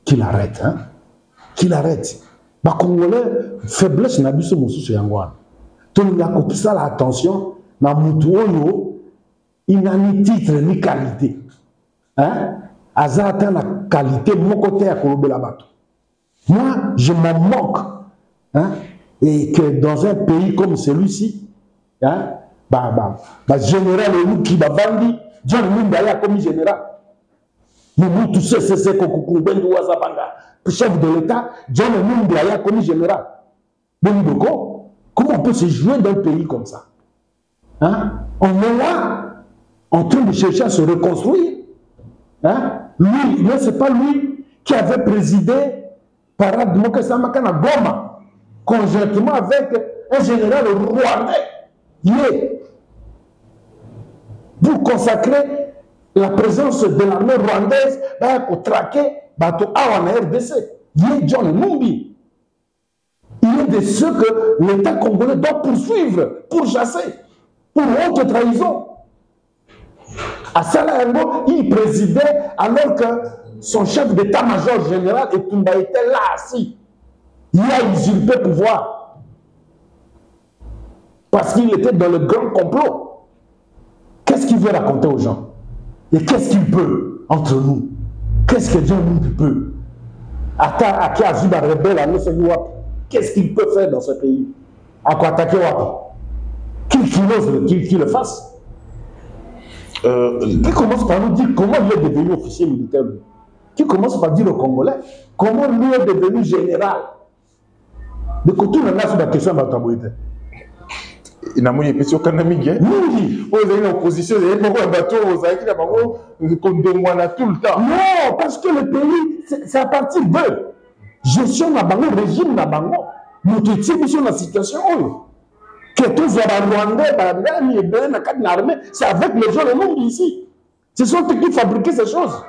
qu'il arrête, hein? Qu'il arrête. Bah, Congolais, faiblesse n'a pas mon souci yangwan. Tout le monde a ça l'attention, na mutuoyo, il n'a ni titre ni qualité. Hein? Azata na qualité, mon côté à Kolobé la bateau. Moi, je m'en moque. Hein? Et que dans un pays comme celui-ci, hein? Général qui va vendre, John Mundaya comme général. Nous tous c'est Kokukumbendu Wazabanga. Chef de l'État, John Mundaya comme général. Comment on peut se jouer d'un pays comme ça? Hein? On est là, en train de chercher à se reconstruire. Hein? Lui, mais ce n'est pas lui qui avait présidé Parade Mokesamakana Goma, conjointement avec un général rwandais. Pour consacrer la présence de l'armée rwandaise pour traquer Bato Awa na RDC. Il est John Numbi. Il est de ceux que l'État congolais doit poursuivre, pourchasser, pour haute trahison. À Salayango, il présidait alors que son chef d'état-major général Etumba était là assis. Il a usurpé le pouvoir. Parce qu'il était dans le grand complot. Qu'est-ce qu'il veut raconter aux gens? Et qu'est-ce qu'il peut entre nous? Qu'est-ce que Dieu nous peut? Qu'est-ce qu'il peut faire dans ce pays? À quoi attaquer Wap? Qu'il le fasse. Qui commence par nous dire comment il est devenu officier militaire? Qui commence par dire au Congolais comment lui est devenu général? De côté, on a sur la question de la il n'a pas de question quand même. Oui, vous avez une opposition, vous avez un bateau, vous avez tout le temps. Non, parce que le pays, c'est à partir d'eux. Gestion n'a pas le régime n'a pas notre sur la situation. Que tous les Rwandais, c'est avec les gens le monde ici. Ce sont eux qui fabriquent ces choses.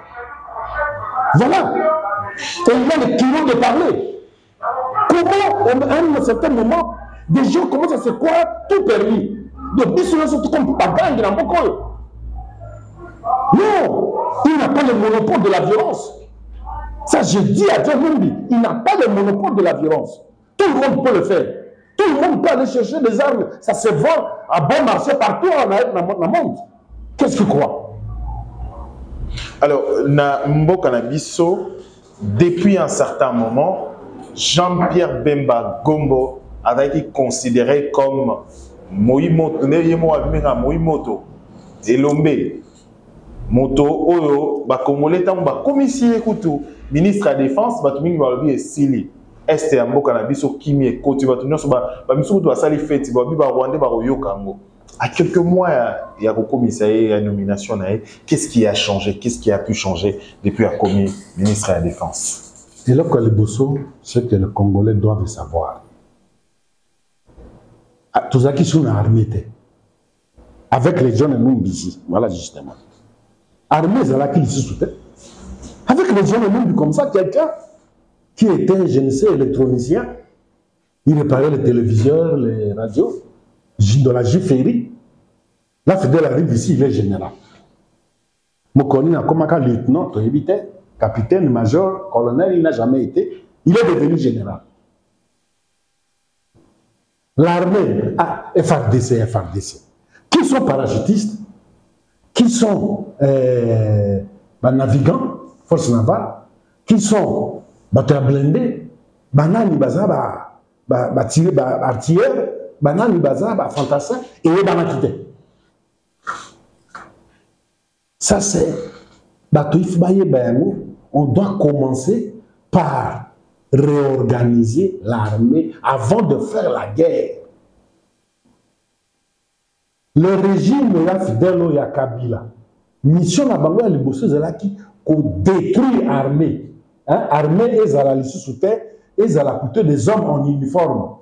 Voilà. Et il y a le kilo de parler. Comment, à un certain moment, des gens commencent à se croire tout permis. De bisous sont comme Pagang dans Bokol. Non, il n'a pas le monopole de la violence. Ça, je dis à John Numbi, il n'a pas le monopole de la violence. Tout le monde peut le faire. Tout le monde peut aller chercher des armes. Ça se vend à bon marché partout dans le monde. Qu'est-ce qu'il croit? Alors, na Mbokanabiso, depuis un certain moment, Jean-Pierre Bemba Gombo avait été considéré comme Moïmoto, Moïmoto, Elombe, Moto, Oyo, Bakomole, Tamba, commissaire Koutou, ministre de la Défense, Batumingi Balobi et Sili. Est un beau cannabis au Kimi et Côte, Batumingi, Bamisou doit s'aller faire, Babi Rwanda, Baroyo Kango. À quelques mois, il y a un commissaire et une nomination. Qu'est-ce qui a changé? Qu'est-ce qui a pu changer depuis un commis ministre de la Défense? Et là, le bosso, ce que les Congolais doivent savoir. Tous ceux qui sont armés, avec les gens de Numbizi, voilà justement. Armés, c'est là qu'ils se soutiennent. Avec les gens de Numbizi, comme ça, quelqu'un qui était, je ne sais, électronicien, il réparait les téléviseurs, les radios, dans la Jiféry. Là, Fidel arrive ici, il est général. Mokoni n'a comme un lieutenant, capitaine, major, colonel, il n'a jamais été. Il est devenu général. l'armée, FRDC, qui sont parachutistes, qui sont navigants, force navale, qui sont bateaux blindés, banani baza artilleurs, banani baza fantassins et banakité. Ça c'est on doit commencer par réorganiser l'armée avant de faire la guerre. Le régime fidèle à Kabila, mission à Bango et les bosseux qui détruit l'armée. L'armée est à la liste sous terre, est à la coûter des hommes en uniforme.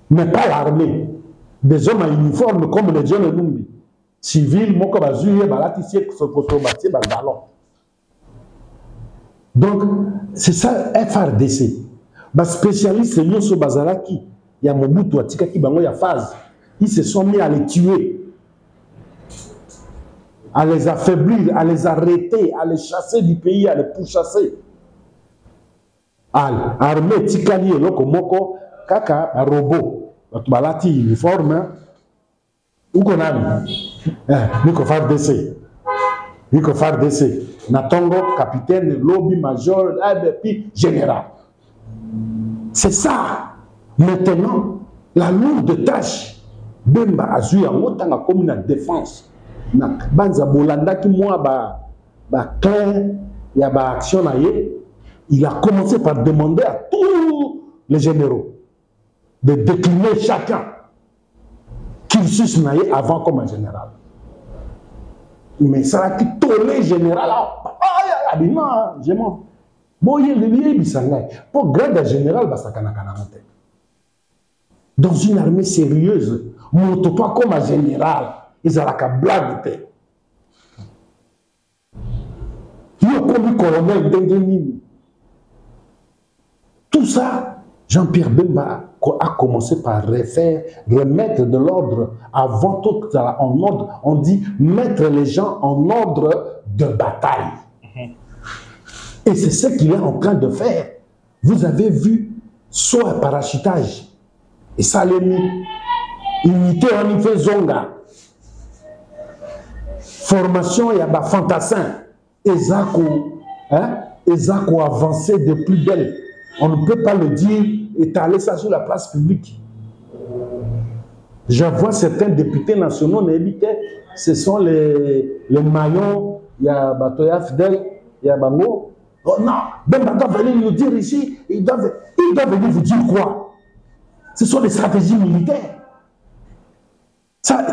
Mais pas l'armée. Des hommes en uniforme comme les jeunes Numbi. Civils, Moko Bazuye, Balatissier, Sopotobatier, Bandalon. Donc, c'est ça, FRDC. Les spécialistes, Yoso Bazalaki, il y a Mobutu, Atikaki, Bango, il y a phase. Ils se sont mis à les tuer, à les affaiblir, à les arrêter, à les chasser du pays, à les pourchasser. Armée, Tikali, Loko, Moko, Kaka, un robot, Balati, uniforme, où qu'on a mis Nico FARDC. Nico FARDC. Natongo, capitaine, lobby, major, puis général. C'est ça. Maintenant, la lourde tâche. Bemba azui en autant comme une défense. Banza Bolanda qui moi clair y a action il a commencé par demander à tous les généraux de décliner chacun cursus naïe avant comme un général. Mais ça a été tollé général. Je m'en. Bon, il y a le pour grade général, ça n'a pas monté. Dans une armée sérieuse, monte pas comme un général, ils ont la blague. Il y a comme colonel Dengenini. Tout ça, Jean-Pierre Bemba a commencé par remettre de l'ordre avant tout en ordre. On dit mettre les gens en ordre de bataille. Et c'est ce qu'il est en train de faire. Vous avez vu soit un parachutage. Et ça l'est mis. Unité en y fait zonga. Formation, il y a des fantassins. Ezako avancé de plus belle. On ne peut pas le dire, étaler ça sur la place publique. Je vois certains députés nationaux, ce sont les maillons, il y a Batoya Fidel, il y a Bango. Oh non, Ben doit venir nous dire ici, il doit venir vous dire quoi? Ce sont des stratégies militaires. Ça,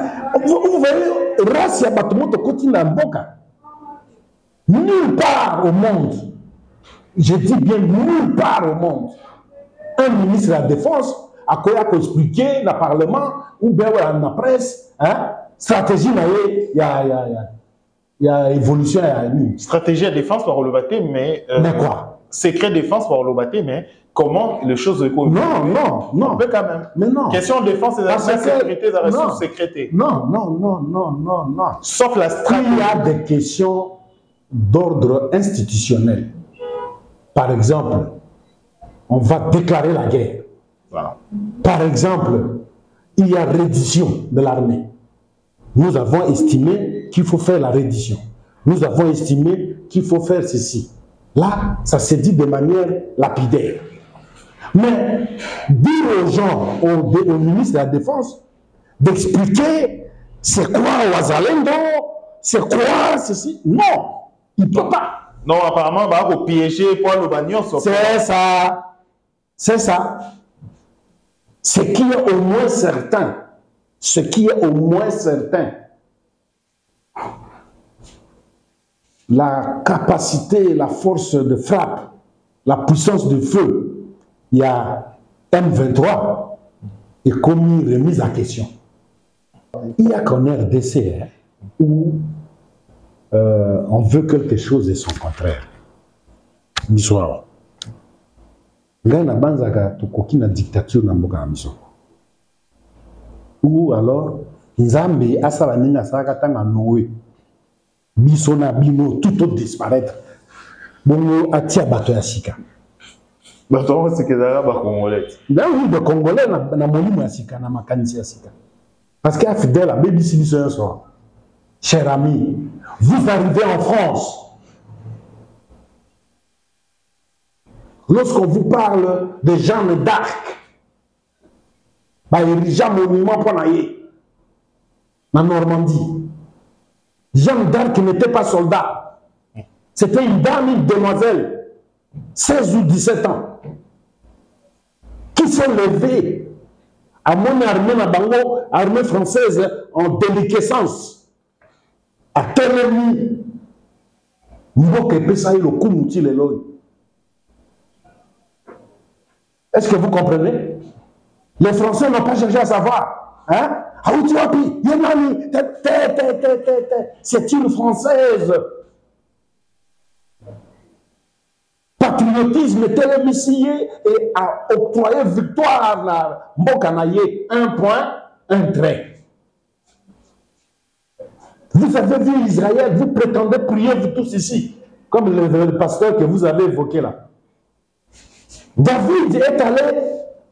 vous voyez, race ya batomoto koti na mboka. Nulle part au monde, je dis bien nulle part au monde, un ministre de la Défense a quoi expliquer dans le Parlement ou bien dans la presse, stratégie il y a évolution. Stratégie de défense par le bâté, mais quoi? Secret défense par le bâté, mais comment les choses évoluent? Non. On peut quand même. Mais non. Question de défense et de sécurité, ça reste sécrété. Non. Sauf la stratégie. Il y a des questions d'ordre institutionnel. Par exemple, on va déclarer la guerre. Voilà. Par exemple, il y a reddition de l'armée. Nous avons estimé qu'il faut faire la reddition. Nous avons estimé qu'il faut faire ceci. Là, ça se dit de manière lapidaire. Mais dire aux gens, au ministre de la Défense, d'expliquer c'est quoi Ouazalendo, c'est quoi ceci. Non, il ne peut pas. Non, apparemment, il va piéger pour le bagnon. C'est ça. C'est ça. Ce qui est au moins certain. Ce qui est au moins certain. La capacité, la force de frappe, la puissance de feu, il y a M23 et commis remise en question. Il y a qu'en RDC où on veut quelque chose et son contraire. Missoir. Ngana banzaka tukoki na dictature na mboka na miso. Ou alors Nzambe asala ninga saka tanga Noé. Biso na bino tout disparaître. Bongo atia bato ya sika. C'est que ça va Congolais. Ben oui, de Congolais, na molimo ya sika, na makanisi ya sika. Parce qu'il y a fidèle à BBC ce soir. Cher ami, vous arrivez en France. Lorsqu'on vous parle de Jeanne d'Arc, bah, il y a un monument pour naïe. En Normandie. Jeanne d'Arc n'était pas soldat. C'était une dame, une demoiselle, 16 ou 17 ans, qui s'est levée à mon armée française en déliquescence, à Télémi. Est-ce que vous comprenez? Les Français n'ont pas cherché à savoir. Hein? C'est une Française. Patriotisme télémissillé et a octroyé victoire à Mbokanaye. Un point, un trait. Vous avez vu Israël, vous prétendez prier vous tous ici, comme le pasteur que vous avez évoqué là. David est allé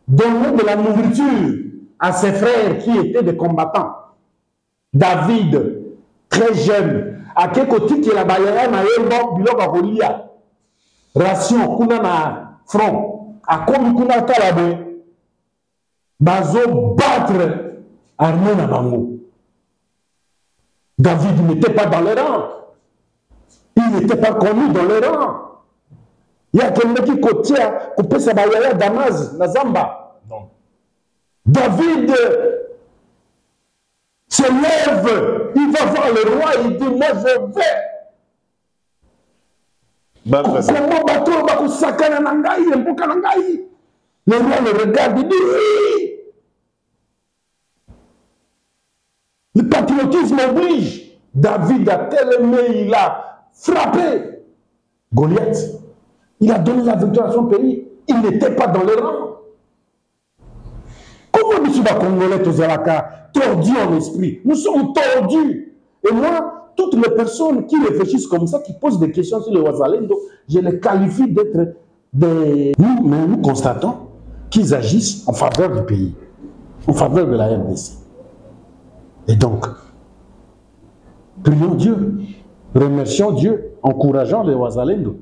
donner de la nourriture à ses frères qui étaient des combattants. David, très jeune, à quel côté qui est la baïa na yembo biloba rolia. Ration kuna na front. À comme kuna talabé. Bazo battre armée na bango. David n'était pas dans les rangs. Il n'était pas connu dans les rangs. Il y a quelqu'un qui cotia, coupé sa baïa Damas, Nazamba. Non. David se lève, il va voir le roi, il dit, moi je vais. Le roi le regarde, il dit, oui. Le patriotisme oblige. David a tellement, il a frappé Goliath. Il a donné la victoire à son pays. Il n'était pas dans les rangs. Comment nous sommes Congolais, Tozalaka, tordus en esprit? Nous sommes tordus. Et moi, toutes les personnes qui réfléchissent comme ça, qui posent des questions sur le Wazalendo, je les qualifie d'être des... Nous constatons qu'ils agissent en faveur du pays, en faveur de la RDC. Et donc, prions Dieu, remercions Dieu, encourageons les Wazalendo.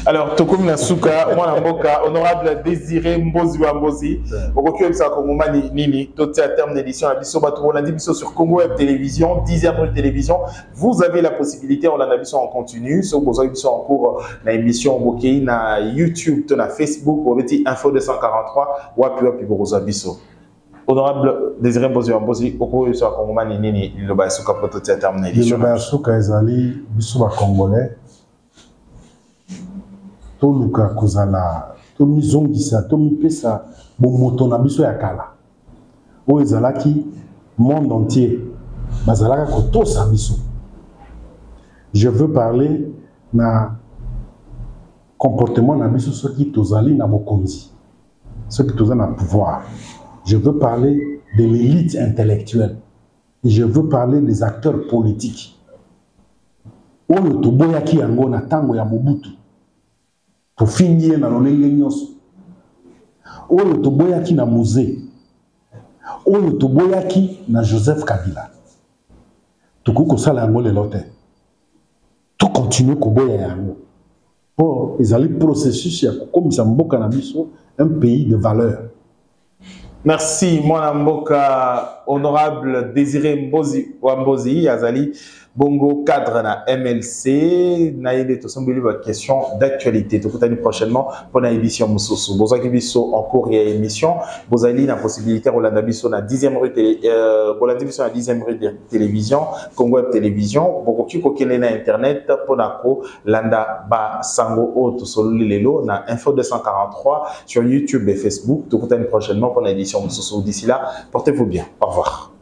Alors, Tokoum Nasuka, Mwanamboka, honorable Désiré Mbozi Wambozi, Okoki Sa Kongoma Nini, tout à terme d'édition, Abisso Batou, on a dit sur Congo Web Télévision, 10e télévision. Vous avez la possibilité, on a dit en continu, sur vos émissions en cours, la émission Boki, na YouTube, na Facebook, on dit Info 243, Wapi Wapi Boroza Bisso. Honorable Désiré Mbozi Wambozi, Okoki Sa Kongoma Nini, il va être pour tout à terme d'édition. Il va être Ezali, Bisso Congolais. Toluka kozala tomi zongisa tomi pesa bomoto na biso ya kala o ezalaki monde entier bazalaka kotosa biso. Je veux parler na comportement na biso soki tozali na bokonzi soki tozali na pouvoir. Je veux parler de l'élite intellectuelle et je veux parler des acteurs politiques oyo toboyaki yango na tango ya Mobutu pour finir dans l'olenge nyonso oyo toboyaki na musée oyo toboyaki na Joseph Kabila tukuki kosala yango lelo te to continue koboya yango po ezali processus ya kokomisa mboka na biso un pays de valeur. Merci Mwanamboka, honorable Désiré Mbozi Wambozi Azali Bongo cadre na MLC naïde to sambeli ba question d'actualité to kutani prochainement pour la émission Mususu bozaki biso en cours et émission bozali na possibilité rolanda biso na 10e rue bolandi biso na 10e rue de télévision Congo Web Télévision bokoki ko kene na internet ponako landa ba sango o to sololi lelo na Info 243 sur YouTube et Facebook to kutani prochainement pour la émission Mususu. D'ici là portez-vous bien, au revoir.